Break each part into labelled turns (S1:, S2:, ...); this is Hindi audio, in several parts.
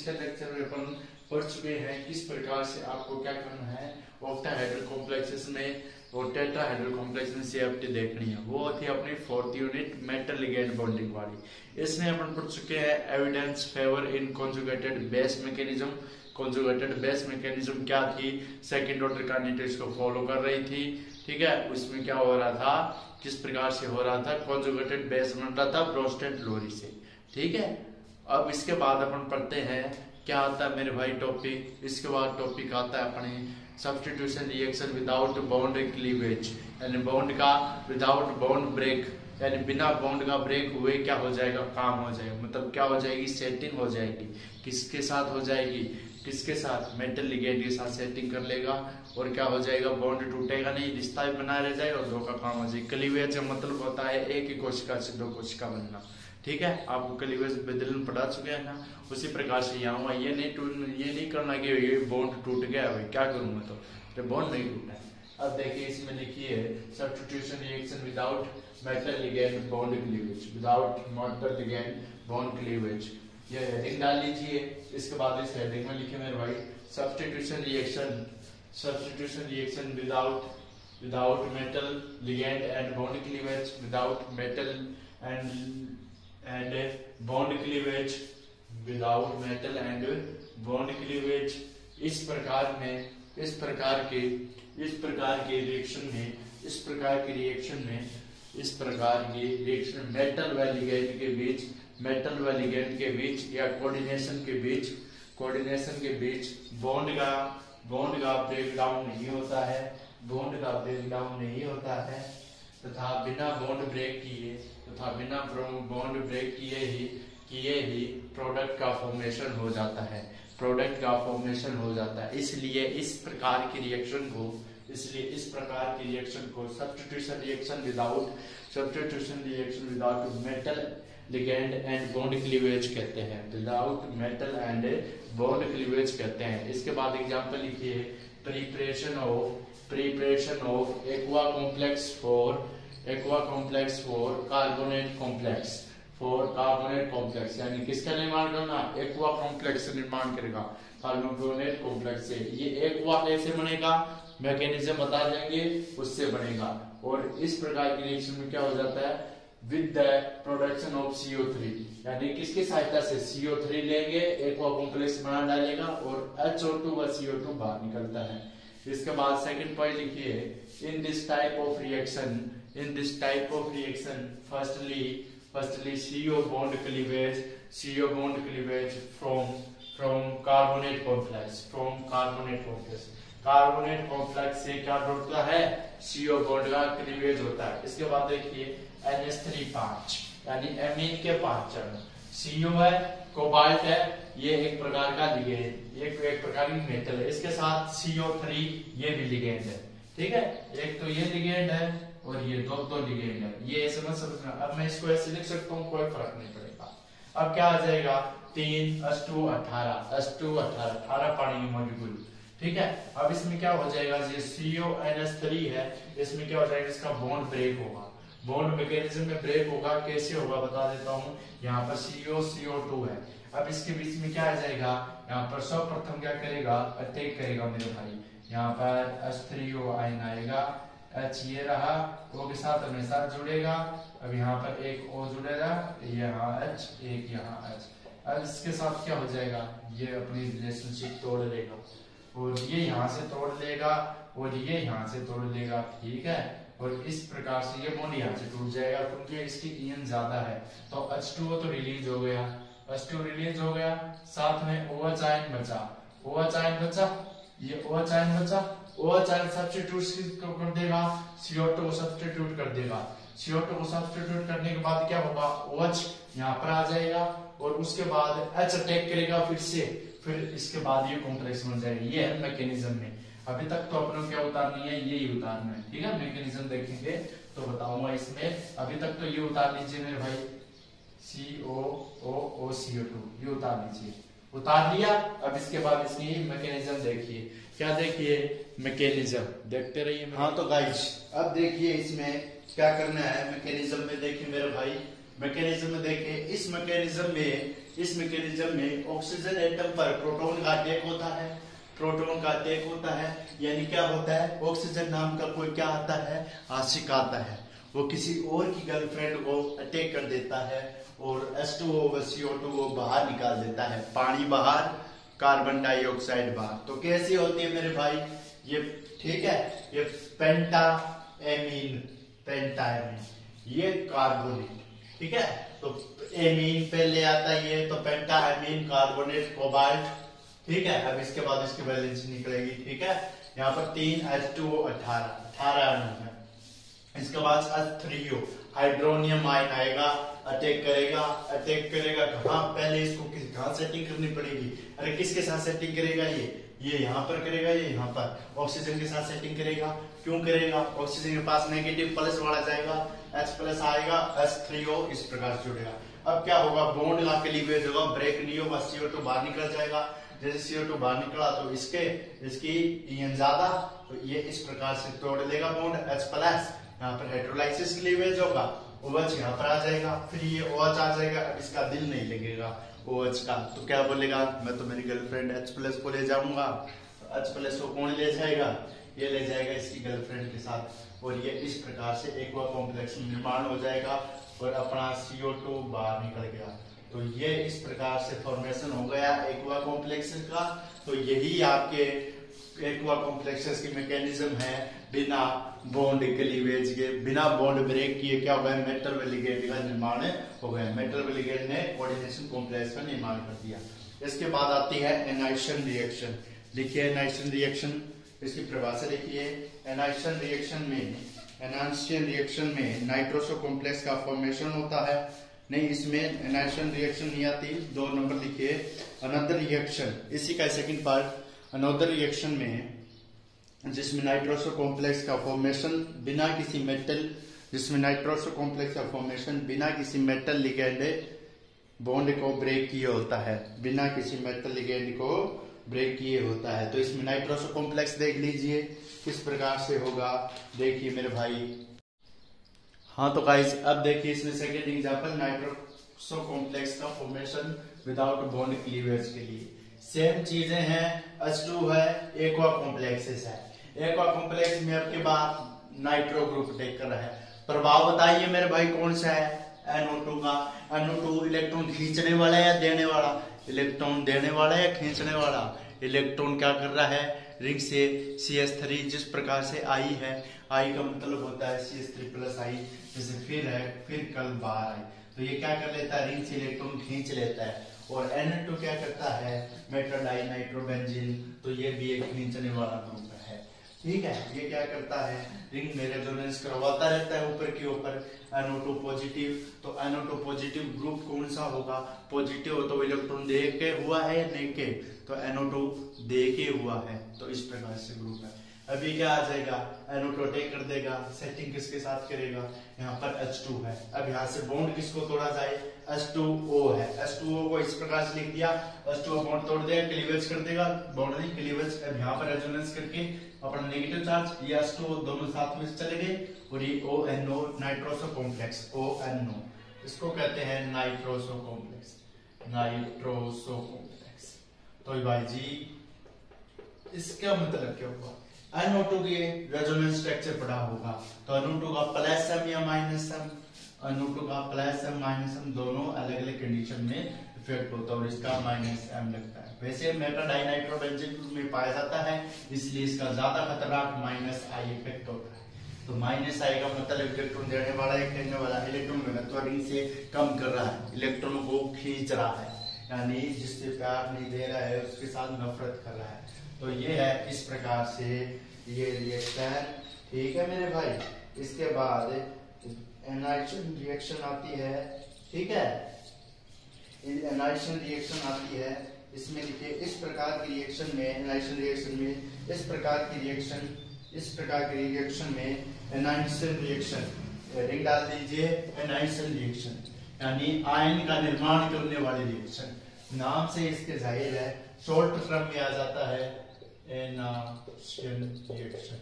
S1: पिछले लेक्चर में अपन पढ़ चुके हैं किस प्रकार से आपको क्या करना है ऑक्टाहेड्रल कॉम्प्लेक्सेस में और टेट्राहेड्रल कॉम्प्लेक्स में सीएफटी देखनी है। वो थी अपनी fourth unit metal ligand bonding वाली। इसमें अपन पढ़ चुके हैं एविडेंस फेवर इन conjugated base mechanism. Conjugated base mechanism क्या थी, सेकंड ऑर्डर काइनेटिक्स को फॉलो कर रही थी। ठीक है, उसमें क्या हो रहा था, किस प्रकार से हो रहा था, कॉन्जुगेटेड बेस बन रहा था ब्रोस्टेड लोरी से। ठीक है, अब इसके बाद अपन पढ़ते हैं क्या आता है मेरे भाई टॉपिक। इसके बाद टॉपिक आता है अपने substitution reaction without bond cleavage, यानी बॉन्ड का विदाउट बॉन्ड ब्रेक, यानी बिना बॉन्ड का ब्रेक हुए क्या हो जाएगा, काम हो जाएगा। मतलब क्या हो जाएगी, सेटिंग हो जाएगी। किसके साथ हो जाएगी, किसके साथ, मेटल लिगेंड के साथ सेटिंग कर लेगा और क्या हो जाएगा, बॉन्ड टूटेगा नहीं, रिश्ता भी बना रह जाएगा और दो का काम हो जाएगा। क्लीवेज का मतलब होता है एक ही कोशिका से दो कोशिका बनना। ठीक है, आपको क्लीवेज बेदलन पढ़ा चुके हैं ना, उसी प्रकार से यहाँ हुआ। ये नहीं करना कि ये बॉन्ड टूट गया, भाई क्या करूं मैं, तो बॉन्ड नहीं टूटा है। अब देखिए इसमें लिखिए substitution reaction without metal ligand bond cleavage, without metal ligand bond cleavage, ये हेडिंग डाल लीजिए। इसके बाद इस हेडिंग में लिखे मेरे भाई substitution reaction without metal ligand and bond cleavage, without metal and bond cleavage, without metal and bond cleavage। इस प्रकार के रिएक्शन मेटल व लिगेंड के बीच या कोऑर्डिनेशन के बीच बॉन्ड का ब्रेकडाउन नहीं होता है, तथा बिना बॉन्ड ब्रेक किए ही प्रोडक्ट का फॉर्मेशन हो जाता है। इसलिए इस प्रकार की रिएक्शन को substitution reaction without metal ligand and bond cleavage कहते हैं। इसके बाद एग्जांपल लिखिए preparation of aqua complex for carbonate complex, यानी किसका निर्माण करना, एक्वा कॉम्प्लेक्स निर्माण करेगा कार्बोनेट कॉम्प्लेक्स से। ये एक्वा कैसे बनेगा, मैकेनिज्म बता देंगे, उससे बनेगा। और इस प्रकार की रिएक्शन में क्या हो जाता है, with the production of CO3, यानी किसकी सहायता से, CO3 लेंगे, एक्वा कॉम्प्लेक्स बना डालेगा और HO2 व CO2 बाहर निकलता है। इसके बाद सेकंड पॉइंट लिखिए, इन this type of reaction firstly CO bond cleavage from carbonate complex से क्या होता है, CO bond का क्लीवेज होता है। इसके बाद देखिए NH3 यानी एमीन के 5 चरण, CO है, कोबाल्ट है, ये एक प्रकार का लिगेंड, एक प्रकार की मेटल है, इसके साथ CO3 ये भी लिगेंड है। ठीक है, एक तो ये लिगेंड है और ये दो लिगेंड है, ये समझना। अब मैं इसको ऐसे लिख सकता हूँ, कोई फर्क नहीं पड़ेगा। अब क्या आ जाएगा, 3 H2 18 पानी की मॉलिक्यूल। ठीक है, अब इसमें क्या हो जाएगा, ये CONH3 है, इसमें क्या हो जाएगा, इसका बॉन्ड ब्रेक होगा, बॉन्ड मैकेनिज्म में ब्रेक होगा। कैसे होगा बता देता हूँ। यहाँ पर CO2 है, अब इसके बीच में क्या आ जाएगा, यहाँ पर सर्वप्रथम क्या करेगा, अटैक करेगा मेरे भाई। यहाँ पर H3O आयन आएगा, H ये रहा, O के साथ हमेशा जुड़ेगा। अब यहाँ पर एक O जुड़ेगा, यहाँ H, एक यहाँ H। अब इसके साथ क्या हो जाएगा, ये अपनी रिलेशनशिप तोड़ लेगा और ये यहाँ से तोड़ लेगा और ये यहाँ से तोड़ लेगा। ठीक है, और इस प्रकार से ये बॉन्ड यहाँ से टूट जाएगा क्योंकि इसकी ईएन ज्यादा है। तो H2O तो रिलीज हो गया, साथ में OH आयन बचा, ये OH आयन बचा, OH आयन सब्स्टिट्यूट कर देगा, CO2 को सब्स्टिट्यूट कर देगा। CO2 को सब्स्टिट्यूट करने के बाद क्या होगा, OH यहाँ पर आ जाएगा और उसके बाद H अटैक करेगा फिर इसके बाद ये कॉम्प्लेक्स बन जाएगा। ये है मैकेनिज्म में। अभी तक तो अपने क्या उतारनी है, यही उतारना है। ठीक है, मैकेनिज्म देखेंगे तो बताऊंगा इसमें। अभी तक तो ये उतार लीजिए मेरे भाई, CO2 ये उतार लीजिए, उतार लिया। अब इसके बाद इसकी मैकेनिज्म देखिए, क्या देखिए, मैकेनिज्म देखते रहिए।
S2: हाँ तो गाइस अब देखिए इसमें क्या करना है। मैकेनिज्म में देखिए मेरे भाई,
S1: मैकेनिज्म में देखिए, इस मैकेनिज्म में ऑक्सीजन एटम पर प्रोटॉन का अटैक होता है। प्रोटॉन का अटैक होता है यानी क्या होता है, ऑक्सीजन नाम का कोई क्या आता है, आशिक आता है, वो किसी और की गर्लफ्रेंड को अटैक कर देता है और H2O व CO2 को बाहर निकाल देता है, पानी बाहर, कार्बन डाइऑक्साइड बाहर। तो कैसी होती है मेरे भाई ये, ठीक है, ये पेंटाएमीन ये कार्बोनेट, ठीक है। तो एमीन पहले आता है ये, तो पेंटाएमीन कार्बोनेट कोबाल्ट, ठीक है। अब इसके बाद इसकी वैलेंस निकलेगी, ठीक है। यहाँ पर 3 H2O 18 अणु है। इसके बाद H3O हाइड्रोनियम आयन आएगा, अटैक करेगा कहाँ, पहले इसको कहाँ सेटिंग करनी पड़ेगी, अरे किसके साथ सेटिंग करेगा, ये यहाँ पर करेगा, ये यहाँ पर ऑक्सीजन के साथ सेटिंग करेगा। क्यों करेगा, ऑक्सीजन के पास नेगेटिव प्लस वाला जाएगा, H+ आएगा, H3O इस प्रकार से जुड़ेगा। अब क्या होगा, बॉन्ड का क्लीवेज होगा, ब्रेक नहीं होगा, CO2 बाहर निकल जाएगा। जैसे CO2 बाहर निकला तो इसकी EN ज्यादा, तो ये इस प्रकार से तोड़ देगा बॉन्ड H+, यहाँ पर हाइड्रोलाइसिस क्लीवेज होगा, OH यहाँ पर आ जाएगा, फिर ये OH आ जाएगा। अब इसका दिल नहीं लगेगा OH का, तो क्या बोलेगा, मैं तो मेरी गर्लफ्रेंड H+ को ले जाऊंगा। H+ को कौन ले जाएगा, ये ले जाएगा इसकी गर्लफ्रेंड के साथ, और ये इस प्रकार से एक्वा कॉम्प्लेक्स निर्माण हो जाएगा और अपना CO2 बाहर निकल गया। तो ये इस प्रकार से फॉर्मेशन हो गया एक्वा कॉम्प्लेक्स का। तो यही आपके एक्वा कॉम्प्लेक्सेस की मैकेनिज्म है, बिना बॉन्ड क्लीवेज के, बिना बॉन्ड ब्रेक किए क्या हो गया, मेटल व लिगेंड का निर्माण हो गया। मेटल व लिगेंड ने कोऑर्डिनेशन कॉम्प्लेक्स का निर्माण कर दिया। इसके बाद आती है एनाइशन रिएक्शन। लिखिए एनाइशन रिएक्शन, इसकी परिभाषा लिखिए। एनाइशन रिएक्शन में नाइट्रोसो कॉम्प्लेक्स का फॉर्मेशन होता है। नहीं, इसमें एनाइशन रिएक्शन नहीं आती, 2 नंबर लिखिए। अनदर रिएक्शन, इसी का सेकंड पार्ट, अनदर रिएक्शन में जिसमें नाइट्रोसो कॉम्प्लेक्स का फॉर्मेशन बिना किसी मेटल, बिना किसी मेटल लिगेंड बॉन्ड को ब्रेक किए होता है, बिना किसी मेटल लिगेंड को ब्रेक किए होता है। तो इसमें नाइट्रोसो कॉम्प्लेक्स देख लीजिए किस प्रकार से होगा, देखिए मेरे भाई। हाँ तो गाइस अब देखिए इसमें सेकेंड एग्जांपल, नाइट्रोसो कॉम्प्लेक्स का फॉर्मेशन विदाउट बॉन्ड क्लीवेज के लिए सेम चीजें हैं। H2 है, एक्वा कॉम्प्लेक्सेस है। एक्वा कॉम्प्लेक्स में आपके बाद नाइट्रो ग्रुप टेक कर रहा है। प्रभाव बताइए मेरे भाई कौन सा है, NO2 का। NO2 इलेक्ट्रॉन खींचने वाला या देने वाला, इलेक्ट्रॉन देने वाला या खींचने वाला। इलेक्ट्रॉन क्या कर रहा है, रिंग से CH3 जिस प्रकार से आई है, आई का मतलब होता है CH3+ आई, जैसे फिर है, फिर कल बाहर आई, तो ये क्या कर लेता है, रिंग से इलेक्ट्रॉन खींच लेता है। और Na2 क्या करता है, मेटल डाइनाइट्रोबेंजीन, तो ये भी एक खींचने वाला ग्रुप है, ठीक है। ये क्या करता है, रिंग में रेजोनेंस करवाता रहता है ऊपर के ऊपर। NO2 पॉजिटिव, तो NO2 पॉजिटिव ग्रुप कौन सा होगा, पॉजिटिव हो तो इलेक्ट्रॉन दे के हुआ है या नहीं के, तो NO2 दे के हुआ है, तो इस प्रकार से ग्रुप है। अभी क्या आ जाएगा, NO2 अटैक कर देगा, सेटिंग किसके साथ करेगा, यहाँ पर H2 है। अब यहाँ से बॉन्ड किसको तोड़ा जाए, H2O है, H2O को इस प्रकार से लिख दिया, H2O बॉन्ड तोड़ देगा, क्लीवेज कर देगा, बॉन्ड नहीं क्लीवेज। अब यहाँ पर रेजोनेंस करके अपना नेगेटिव चार्ज, ये H2O दोनों साथ में चले गए, और ये ONO नाइट्रोसो कॉम्प्लेक्स, ONO इसको कहते हैं नाइट्रोसो कॉम्प्लेक्स, नाइट्रोसो कॉम्प्लेक्स। तो भाई जी इसका मतलब क्या हुआ, NO2 के रेजोनेंस स्ट्रक्चर पढ़ा होगा, तो NO2 का +M या -M, NO2 का +M -M दोनों अलग अलग कंडीशन में इफेक्ट होता है, और इसका -M लगता है। वैसे मेटल डाइनाइट्रोबेंजीन में पाया जाता है, इसलिए इसका ज्यादा खतरनाक -I इफेक्ट होता है। तो -I का मतलब इलेक्ट्रॉन देने वाला है, खींचने वाला, इलेक्ट्रॉन घनत्व रिंग से कम कर रहा है, इलेक्ट्रॉन को खींच रहा है, यानी जिससे प्यार नहीं दे रहा है उसके साथ नफरत कर रहा है। तो ये है इस प्रकार से ये रिएक्शन, ठीक है मेरे भाई। इसके बाद एनाइशन रिएक्शन आती है, ठीक है, एनाइशन रिएक्शन आती है। इसमें देखिए इस प्रकार की रिएक्शन में, एनाइशन रिएक्शन में इस प्रकार की रिएक्शन में एनाइशन रिएक्शन, रिंग डाल दीजिए, एनाइशन रिएक्शन यानी आयन का निर्माण करने वाली रिएक्शन। नाम से इसके जाहिर है, शॉर्ट टर्म में आ जाता है एनाइशन reaction.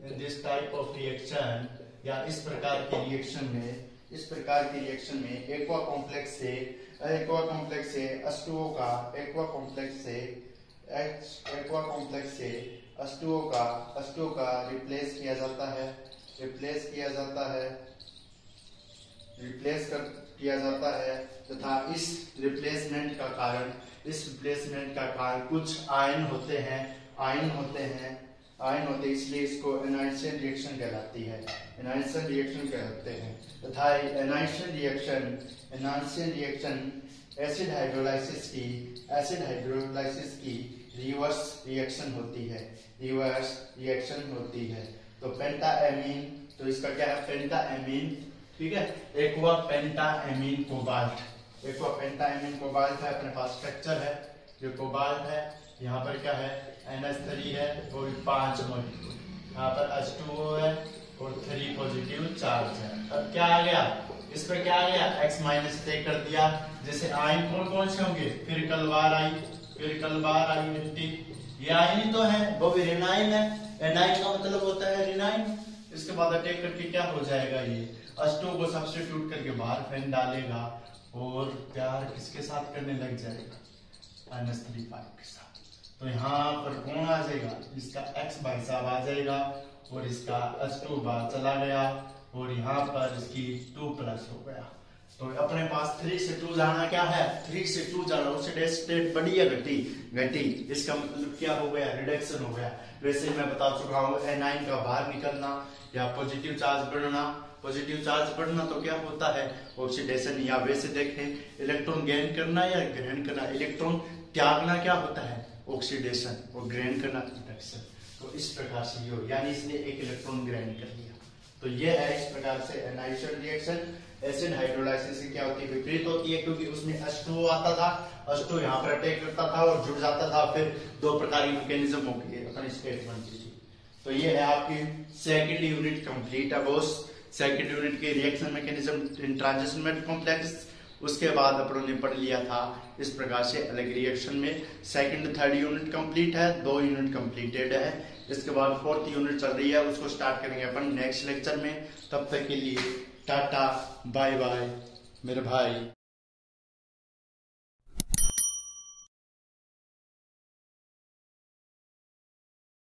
S1: In this type of reaction, या इस प्रकार की रिएक्शन में इस प्रकार की रिएक्शन में एक्वा कॉम्प्लेक्स से H2O का H2O का रिप्लेस किया जाता है तथा इस रिप्लेसमेंट का कारण कुछ आयन होते हैं इसलिए इसको एनाइलेशन रिएक्शन कहलाते हैं तथा एनाइलेशन रिएक्शन एसिड हाइड्रोलाइसिस की रिवर्स रिएक्शन होती है। तो पेंटाएमीन, तो इसका क्या है, पेंटाएमीन, ठीक है, एक्वा पेंटाएमीन कोबाल्ट है अपने पास स्ट्रक्चर है जो कोबाल्ट है। यहाँ पर क्या है, NH3 है और 5 मॉलिक्यूल, यहाँ पर H2O है और 3 पॉजिटिव चार्ज है। अब क्या आ गया, इस पर क्या आ गया, X माइनस तय कर दिया। जैसे आयन कौन से होंगे, फिर कल बार आई एंटी, ये आयन ही तो है, वो भी रिनाइन है। एनाइन का मतलब होता है रिनाइन। इसके बाद अटैक करके क्या हो जाएगा, ये H2O को सब्स्टिट्यूट करके बाहर फेंक डालेगा और प्यार किसके साथ करने लग जाएगा, NH3 के साथ। तो यहाँ पर कौन आ जाएगा, इसका X भाई साहब आ जाएगा और इसका H2 बाहर चला गया और यहाँ पर इसकी 2 प्लस हो गया। तो अपने पास 3 से 2 जाना क्या है, 3 से 2 जाना, ऑक्सीडेटिव स्टेट बढ़ी या घटी, इसका मतलब क्या हो गया, रिडक्शन हो गया। वैसे मैं बता चुका हूँ एनाइन का बाहर निकलना या पॉजिटिव चार्ज बढ़ना तो क्या होता है, ऑक्सीडेशन। या वैसे देखें इलेक्ट्रॉन गेन करना या ग्रहण करना, इलेक्ट्रॉन त्यागना क्या होता है, ऑक्सीडेशन, और ग्रहण करना रिडक्शन। तो इस प्रकार से ये हो, यानी इसने एक इलेक्ट्रॉन ग्रहण कर लिया। तो ये है इस प्रकार से एनाइलेशन रिएक्शन। एसिड हाइड्रोलाइसिस से क्या होती है, विपरीत होती है, क्योंकि उसमें H2O आता था, H2O यहाँ पर अटैक करता था और जुड़ जाता था, फिर 2 प्रकार की मैकेनिज्म हो गई अपनी स्टेट बनती थी। तो ये है आपकी सेकंड यूनिट कंप्लीट है बॉस। सेकंड यूनिट के reaction mechanism in transition metal complex. उसके बाद अपन ने पढ़ लिया था इस प्रकार से अलग रिएक्शन में। सेकंड थर्ड यूनिट कंप्लीट है, 2 यूनिट कंप्लीटेड है। इसके बाद 4th यूनिट चल रही है, उसको स्टार्ट करेंगे अपन नेक्स्ट लेक्चर में। तब तक के लिए टाटा बाय बाय मेरे भाई।